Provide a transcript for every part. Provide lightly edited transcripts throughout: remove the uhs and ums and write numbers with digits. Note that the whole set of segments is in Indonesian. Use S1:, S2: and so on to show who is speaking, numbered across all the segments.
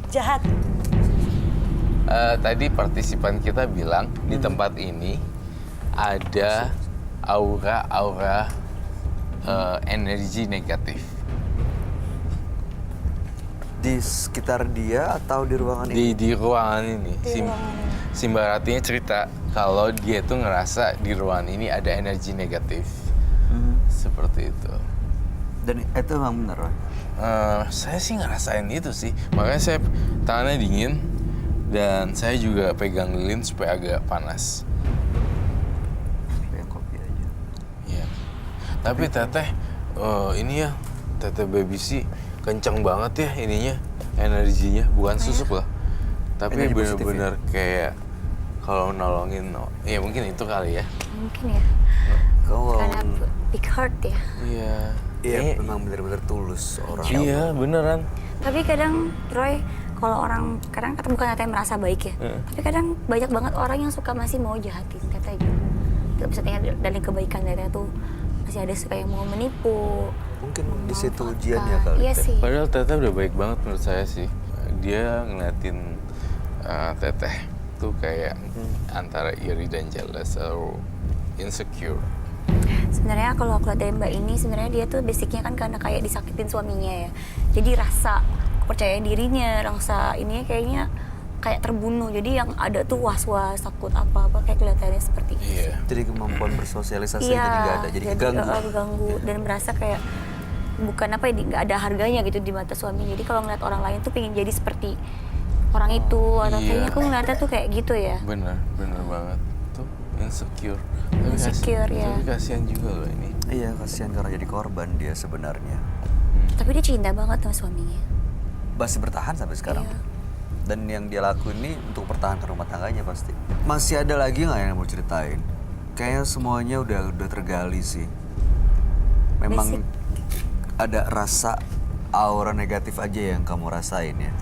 S1: jahat.
S2: Tadi partisipan kita bilang di tempat ini ada aura energi negatif.
S3: Di sekitar dia atau di ruangan ini?
S2: Di ruangan ini. Si Mbak Ratinya cerita kalau dia tuh ngerasa di ruangan ini ada energi negatif. Seperti itu.
S3: Dan itu emang bener, Roy?
S2: Saya sih ngerasain itu sih. Makanya saya tangannya dingin dan saya juga pegang lilin supaya agak panas.
S3: Kayak kopi aja.
S2: Iya. Tapi teteh, ini ya, teteh baby sih kencang banget ya ininya, energinya. Bukan susuk loh. Tapi
S3: Energi positif
S2: bener-bener kayak kalau nolongin, ya mungkin itu kali ya.
S4: Mungkin ya. Karena big heart ya.
S2: Iya.
S3: Iya, memang bener-bener tulus orang.
S2: Iya, beneran.
S4: Tapi kadang Roy, kalau orang kadang bukan katanya merasa baik ya. Tapi kadang banyak banget orang yang suka masih mau jahatin katanya. Gak bisa tanya dari kebaikan katanya tuh masih ada suka yang mau menipu.
S3: Mungkin di situ ujiannya kali.
S4: Iya sih.
S2: Padahal Teteh udah baik banget menurut saya sih. Dia ngeliatin Teteh tuh kayak antara iri dan jealous atau insecure.
S4: Sebenarnya kalau aku lihat dari Mbak ini, sebenarnya dia tuh basicnya kan karena kayak disakitin suaminya ya. Jadi rasa kepercayaan dirinya, rasa ininya kayaknya kayak terbunuh. Jadi yang ada tuh was-was, takut apa-apa kayak kelihatannya seperti itu.
S2: Iya.
S3: Jadi kemampuan bersosialisasi
S4: Iya,
S3: jadi nggak ada, jadi keganggu.
S4: keganggu dan merasa kayak bukan apa ya, nggak ada harganya gitu di mata suami. Jadi kalau ngeliat orang lain tuh pengen jadi seperti orang itu atau kayaknya aku ngeliatnya tuh kayak gitu ya.
S2: Bener banget. Tuh insecure.
S4: Insecure, ya.
S2: Tapi kasihan juga loh ini.
S3: Iya, kasihan karena jadi korban dia sebenarnya.
S4: Tapi dia cinta banget sama suaminya.
S3: Masih bertahan sampai sekarang.
S4: Iya.
S3: Dan yang dia lakuin ini untuk pertahankan rumah tangganya pasti. Masih ada lagi nggak yang mau ceritain? Kayaknya semuanya udah tergali sih. Memang ada rasa aura negatif aja yang kamu rasain ya?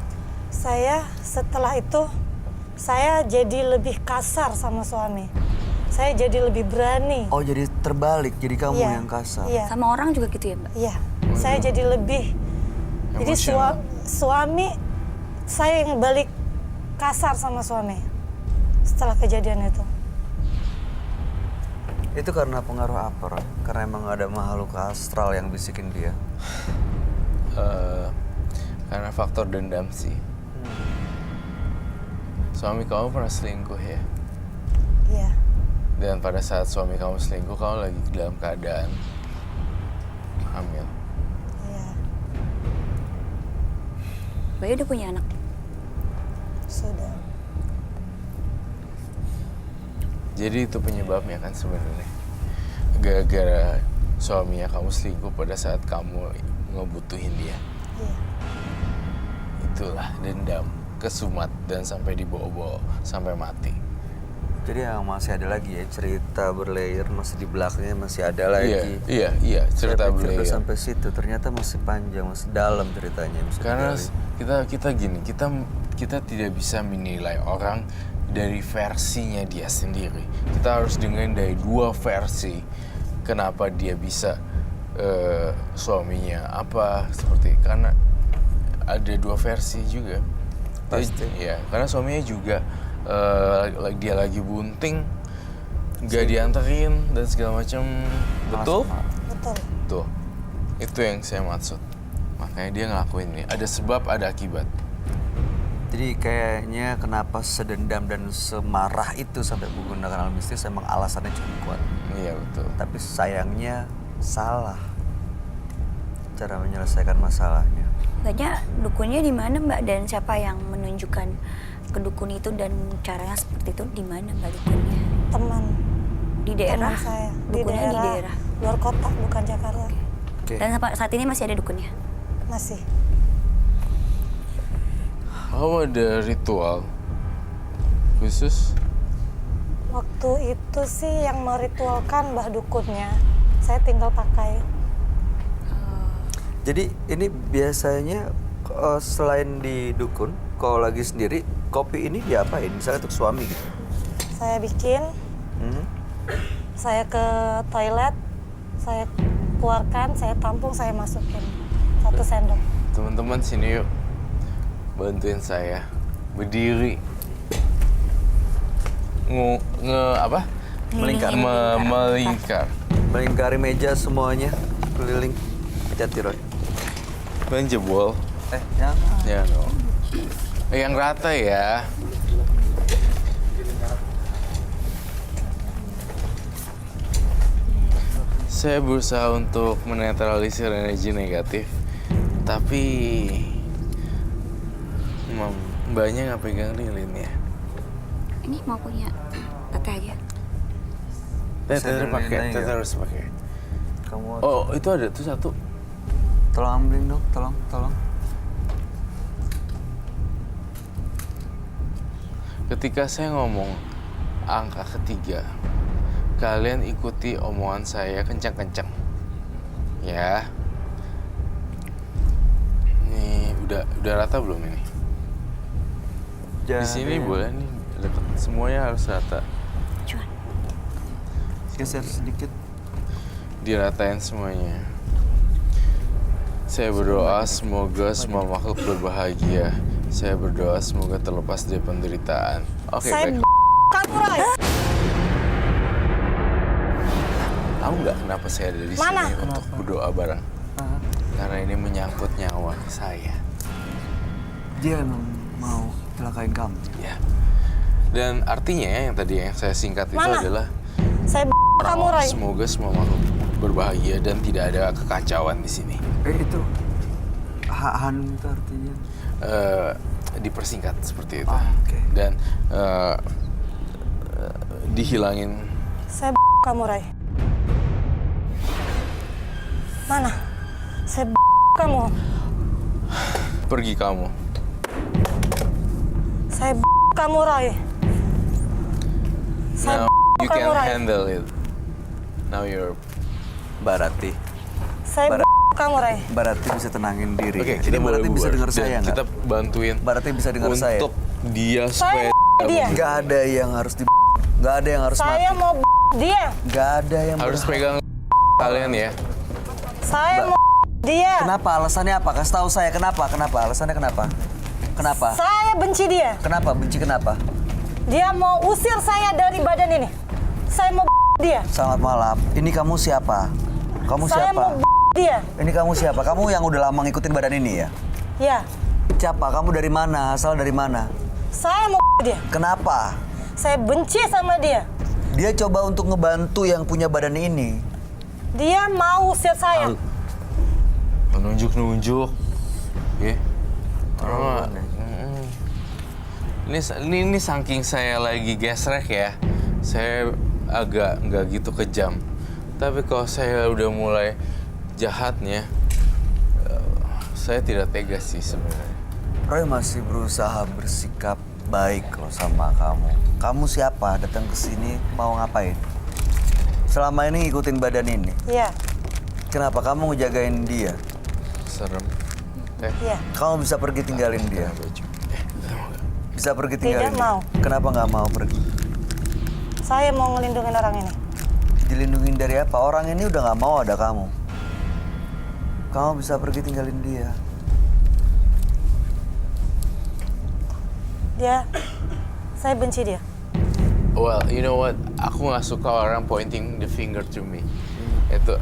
S1: Saya setelah itu, saya jadi lebih kasar sama suami. Saya jadi lebih berani.
S3: Oh, jadi terbalik, jadi kamu
S1: Iya,
S3: yang kasar.
S1: Iya,
S4: Sama orang juga gitu ya Mbak?
S1: iya. Saya jadi lebih. Jadi
S2: Emosional.
S1: suami, saya yang balik kasar sama suami setelah kejadian itu.
S3: Itu karena pengaruh apa, Roy? Karena emang ada makhluk astral yang bisikin dia.
S2: Karena faktor dendam sih. Suami kamu pernah selingkuh ya?
S1: Iya,
S2: Dan pada saat suami kamu selingkuh, kamu lagi dalam keadaan hamil.
S1: iya.
S4: Mbak udah punya anak?
S1: Sudah.
S2: Jadi itu penyebabnya kan sebenarnya. Gara-gara suaminya kamu selingkuh pada saat kamu ngebutuhin dia.
S1: Iya.
S2: Itulah dendam, kesumat, dan sampai dibawa-bawa sampai mati.
S3: Jadi yang masih ada lagi ya, cerita berlayer masih di belakangnya masih ada lagi.
S2: Iya, cerita
S3: Saya pikir udah
S2: beliau.
S3: sampai situ, ternyata masih panjang, masih dalam ceritanya. Bisa
S2: Karena
S3: digali.
S2: kita gini, kita tidak bisa menilai orang dari versinya dia sendiri. Kita harus dengerin dari dua versi. Kenapa dia bisa suaminya apa seperti, karena ada dua versi juga.
S3: Pasti.
S2: Iya, karena suaminya juga dia lagi bunting, nggak dianterin dan segala macam. Betul?
S1: Betul.
S2: Tuh, itu yang saya maksud. Makanya dia ngelakuin ini. Ada sebab, ada akibat.
S3: Jadi kayaknya kenapa sedendam dan semarah itu sampai menggunakan alat mistis emang alasannya cukup kuat.
S2: Iya, betul.
S3: Tapi sayangnya salah cara menyelesaikan masalahnya.
S4: Mbaknya dukunnya di mana Mbak, dan siapa yang menunjukkan ke dukun itu dan caranya seperti itu di mana Mbak dukunnya?
S1: Teman.
S4: Di daerah?
S1: Teman saya.
S4: Dukunnya di daerah.
S1: Luar kota, bukan Jakarta.
S3: Oke.
S4: Dan saat ini masih ada dukunnya?
S1: Masih.
S2: Kamu ada ritual khusus?
S1: Waktu itu sih yang meritualkan Mbah Dukunnya. Saya tinggal pakai.
S3: Jadi ini biasanya selain di dukun, kalau lagi sendiri, kopi ini diapain? Misalnya untuk suami gitu?
S1: Saya bikin, saya ke toilet, saya keluarkan, saya tampung, saya masukin 1 sendok.
S2: Teman-teman sini yuk. bantuin saya berdiri apa?
S3: Melingkar.
S2: Melingkar.
S3: Melingkari meja semuanya, keliling. Hati-hati, Roy.
S2: Bang jebol.
S3: Jangan.
S2: Ya dong. Yang rata ya. Saya berusaha untuk menetralisir energi negatif, tapi mbaknya nggak pegang lilin ya.
S4: Ini mau punya tete aja.
S2: Teteh pakai,
S3: Saya
S2: teteh harus pakai.
S3: Kamu
S2: Oh itu ada tuh satu.
S3: tolong ambilin dong, tolong.
S2: Ketika saya ngomong angka ketiga, kalian ikuti omongan saya kencang-kencang. Ya. Nih, udah rata belum ini? Di sini boleh nih, deket. Semuanya harus rata.
S4: Cuan.
S3: Geser sedikit.
S2: Diratain semuanya. Saya berdoa semoga semua makhluk berbahagia. Saya berdoa semoga terlepas dari penderitaan. Oke,
S1: Saya
S2: baik.
S1: kamu, Roy.
S2: Tahu nggak kenapa saya ada di
S1: Mana?
S2: sini untuk berdoa bareng? Karena ini menyangkut nyawa saya.
S3: Dia emang mau celakain kamu.
S2: Ya. Dan artinya yang tadi yang saya singkat itu
S1: Mana?
S2: adalah
S1: Saya kamu, Roy.
S2: semoga semua makhluk berbahagia dan tidak ada kekacauan di sini.
S3: Itu Han itu artinya.
S2: Dipersingkat seperti itu.
S3: Oke.
S2: Dan dihilangin.
S1: Saya kamu, Roy. Mana? Saya kamu.
S2: Pergi kamu.
S1: Saya kamu, Roy. Saya
S2: Now you
S1: kamu,
S2: can
S1: Roy.
S2: handle it. Now you're
S3: Barati.
S1: Saya kamu, Roy.
S3: Barati bisa tenangin diri.
S2: Oke,
S3: Jadi
S2: kita boleh
S3: Barati bisa
S2: bubar.
S3: dengar
S2: Dan
S3: saya nggak?
S2: kita bantuin
S3: Barati bisa dengar saya.
S2: untuk dia
S1: Saya
S2: supaya
S1: dia.
S3: Nggak ada yang harus nggak ada yang harus
S1: Saya
S3: mati.
S1: mau dia.
S3: Nggak ada yang
S2: harus
S3: berhak.
S2: pegang kalian ya.
S1: Saya mau dia.
S3: Kenapa? Alasannya apa? Kasih tahu saya kenapa? Alasannya kenapa? Kenapa?
S1: Saya benci dia.
S3: Kenapa? Benci kenapa?
S1: Dia mau usir saya dari badan ini. Saya mau dia.
S3: Selamat malam. Ini kamu siapa? Kamu
S1: Saya
S3: siapa?
S1: mau dia.
S3: Ini kamu siapa? Kamu yang udah lama ngikutin badan ini ya?
S1: Ya.
S3: Siapa? Kamu dari mana? Asal dari mana?
S1: Saya mau dia.
S3: Kenapa?
S1: Saya benci sama dia.
S3: Dia coba untuk ngebantu yang punya badan ini.
S1: Dia mau usir saya.
S2: Nunjuk-nunjuk. Ya.
S3: Terlaluan ya.
S2: Ini saking saya lagi gesrek ya. Saya agak nggak gitu kejam. Tapi kalau saya udah mulai jahatnya, saya tidak tegas sih sebenarnya.
S3: Roy masih berusaha bersikap baik loh sama kamu. Kamu siapa? Datang ke sini mau ngapain? Selama ini ngikutin badan ini.
S1: Iya.
S3: Kenapa kamu ngejagain dia?
S2: Serem.
S1: Iya.
S3: Kamu bisa pergi tinggalin dia.
S2: Baju.
S3: Bisa pergi tinggalin
S1: Tidak
S3: dia.
S1: mau.
S3: Kenapa nggak mau pergi?
S1: Saya mau ngelindungin orang ini.
S3: Dilindungin dari apa? Orang ini udah nggak mau ada kamu. Kamu bisa pergi tinggalin dia.
S1: Saya benci dia.
S2: Well, you know what? Aku nggak suka orang pointing the finger to me. Itu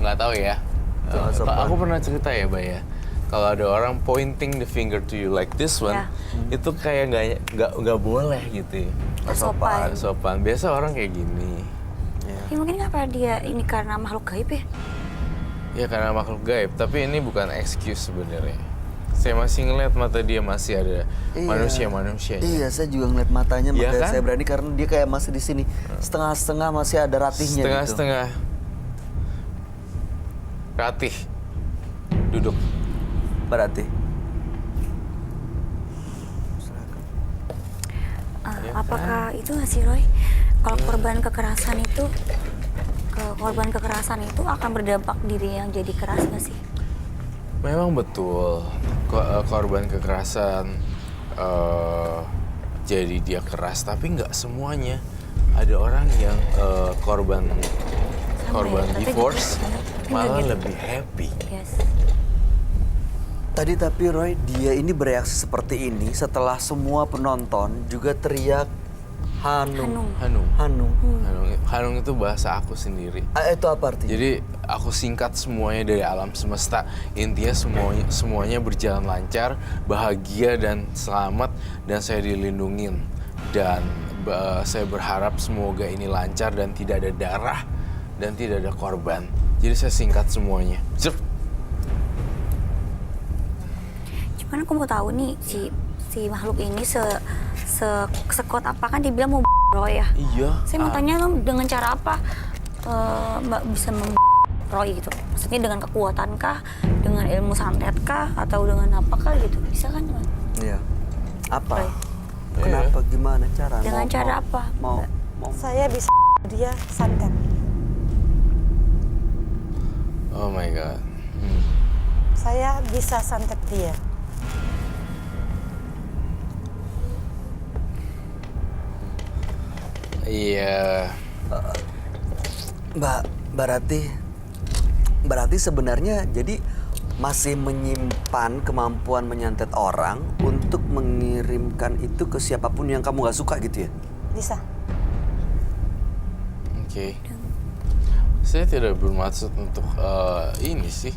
S2: nggak tahu ya.
S3: Itu nggak sopan.
S2: Aku pernah cerita ya, Bay ya. Kalau ada orang pointing the finger to you like this one,
S4: Ya.
S2: itu kayak nggak boleh gitu.
S4: Sopan.
S2: Sopan. Biasa orang kayak gini.
S4: Ya mungkin kenapa dia ini karena makhluk gaib ya?
S2: Ya karena makhluk gaib. Tapi ini bukan excuse sebenarnya. Saya masih ngeliat mata dia masih ada manusia-manusianya.
S3: Iya, saya juga ngeliat matanya,
S2: Iya
S3: makanya
S2: kan?
S3: saya berani karena dia kayak masih di sini. Setengah-setengah masih ada ratihnya gitu.
S2: Setengah-setengah. Ratih. Duduk.
S3: Berarti.
S4: Apakah itu nggak sih Roy? Kalau korban kekerasan itu akan berdampak diri yang jadi keras nggak sih?
S2: Memang betul. Korban kekerasan jadi dia keras, tapi nggak semuanya. Ada orang yang korban
S4: Sama ya, tapi
S2: divorce
S4: gitu.
S2: malah
S4: Gitu.
S2: lebih happy.
S4: Yes.
S3: Tadi tapi Roy, dia ini bereaksi seperti ini setelah semua penonton juga teriak Hanung.
S2: Hanung.
S3: Hanung.
S2: Hanung itu bahasa aku sendiri.
S3: Itu apa artinya?
S2: Jadi aku singkat semuanya dari alam semesta. Intinya semuanya berjalan lancar, bahagia dan selamat, dan saya dilindungin. Dan saya berharap semoga ini lancar dan tidak ada darah dan tidak ada korban. Jadi saya singkat semuanya. Zep.
S4: Cuman aku mau tahu nih si makhluk ini sekuat apa, kan dibilang mau Roy ya.
S2: Iya.
S4: Saya mau tanya dengan cara apa Mbak bisa Roy gitu. Maksudnya dengan kekuatan kah, dengan ilmu santet kah, atau dengan apakah gitu? Bisa kan?
S3: Iya. Apa?
S4: Roy.
S3: Kenapa? Gimana cara?
S4: Dengan cara apa?
S3: Mau
S1: Saya bisa dia santet.
S2: Oh my god.
S1: Saya bisa santet dia.
S2: Iya.
S3: Berarti sebenarnya jadi masih menyimpan kemampuan menyantet orang untuk mengirimkan itu ke siapapun yang kamu gak suka gitu ya?
S1: Bisa.
S2: Oke. Saya tidak bermaksud untuk ini sih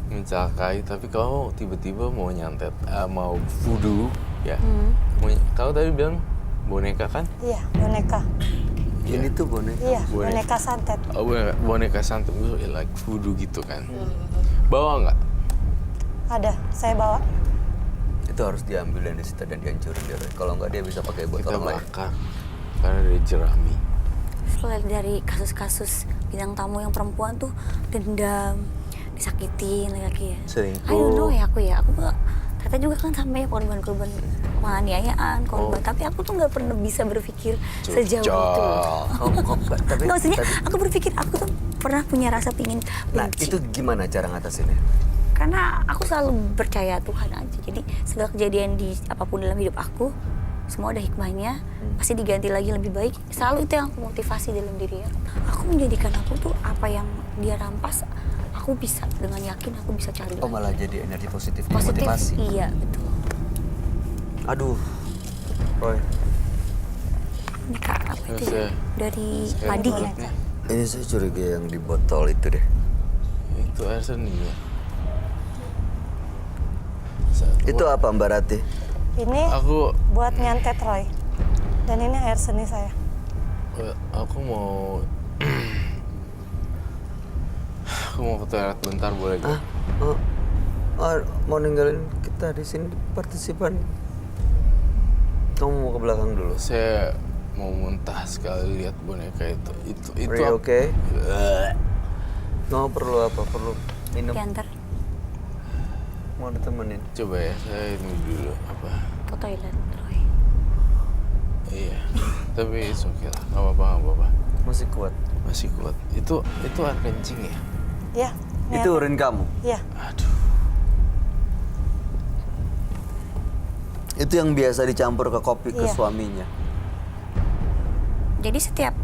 S2: mencelakai, tapi kau tiba-tiba mau nyantet, mau voodoo ya. Kau tadi bilang boneka kan?
S1: Iya, boneka.
S3: Ini tuh boneka.
S1: Iya, boneka santet.
S2: Oh, boneka santet itu like voodoo gitu kan. Bawa nggak?
S1: Ada, saya bawa.
S3: Itu harus diambil dan disita dan dihancurin dia. Kalau nggak dia bisa pakai buat
S2: Kita
S3: orang lain.
S2: bakar karena dari jerami.
S4: Selain dari kasus-kasus bintang tamu yang perempuan tuh dendam, disakitin lagi ya.
S3: Selingkuh.
S4: I don't know ya aku ternyata juga kan sampai korban-korban penganiayaan, korban. Tapi aku tuh nggak pernah bisa berpikir sejauh itu.
S3: Tapi
S4: Nggak, maksudnya aku berpikir aku tuh pernah punya rasa pingin
S3: nah
S4: benci.
S3: itu gimana cara ngatasinnya?
S4: Karena aku selalu percaya Tuhan aja. Jadi segala kejadian di apapun dalam hidup aku, semua ada hikmahnya, pasti diganti lagi lebih baik. Selalu itu yang aku motivasi dalam diri ya. Aku menjadikan aku tuh apa yang dia rampas, aku bisa dengan yakin aku bisa cari
S3: Oh
S4: lagi.
S3: malah jadi energi positif,
S4: Positif,
S3: motivasi.
S4: iya betul.
S3: Aduh, Roy,
S4: Ini kak apa itu ya?
S2: Saya-
S4: Dari
S2: saya
S4: padi ya?
S2: mulutnya.
S3: ini saya curiga yang di botol itu deh.
S2: Itu air seni ya.
S3: Itu apa Mbak Rati?
S1: Ini
S2: Aku
S1: buat nyantet Roy. Dan ini air seni saya.
S2: aku mau aku mau ke toilet bentar, boleh gak?
S3: Mau ninggalin kita di sini partisipan? Kamu mau ke belakang dulu?
S2: Saya mau muntah sekali lihat boneka itu. Itu
S3: Are you
S2: apa?
S3: okay? Kamu perlu apa? Perlu minum?
S4: Diantar
S3: Mau ditemenin?
S2: Coba ya, saya ini dulu apa?
S4: ke toilet Roy.
S2: Iya. Tapi it's okay lah, nggak apa-apa.
S3: Masih kuat?
S2: Masih kuat. Itu air kencing ya?
S1: Ya. ini
S3: Itu
S1: air-
S3: urin kamu?
S1: Iya.
S2: Aduh.
S3: Itu yang biasa dicampur ke kopi ke
S1: Iya.
S3: suaminya?
S4: Jadi setiap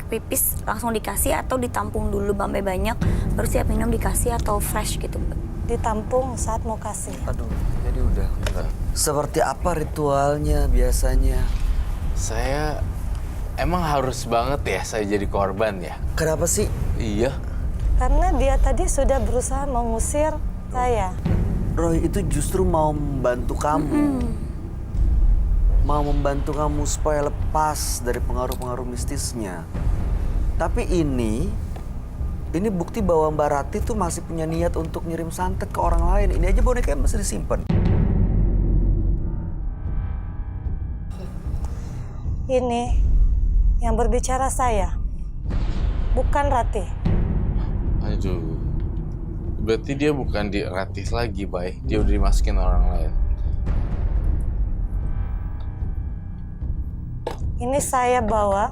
S4: pipis langsung dikasih atau ditampung dulu sampai banyak, baru siap minum dikasih atau fresh gitu Mbak?
S1: Ditampung saat mau kasih.
S3: Aduh, jadi udah. Seperti apa ritualnya biasanya?
S2: Saya emang harus banget ya saya jadi korban ya?
S3: Kenapa sih?
S2: Iya.
S1: Karena dia tadi sudah berusaha mengusir saya.
S3: Roy itu justru mau membantu kamu. Mau membantu kamu supaya lepas dari pengaruh-pengaruh mistisnya. Tapi ini bukti bahwa Mbak Rati tuh masih punya niat untuk ngirim santet ke orang lain. Ini aja bonekanya masih disimpan.
S1: Ini yang berbicara saya, bukan Rati.
S2: Aduh. Berarti dia bukan diratif lagi, Bay. Dia udah dimasukin orang lain.
S1: Ini saya bawa,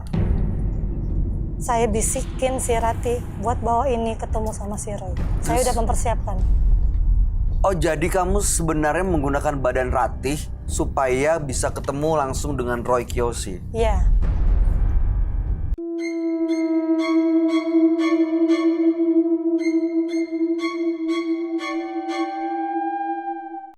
S1: saya bisikin si Rati buat bawa ini ketemu sama si Roy. Saya udah mempersiapkan.
S3: Oh, jadi kamu sebenarnya menggunakan badan Ratih supaya bisa ketemu langsung dengan Roy Kiyoshi?
S1: Iya,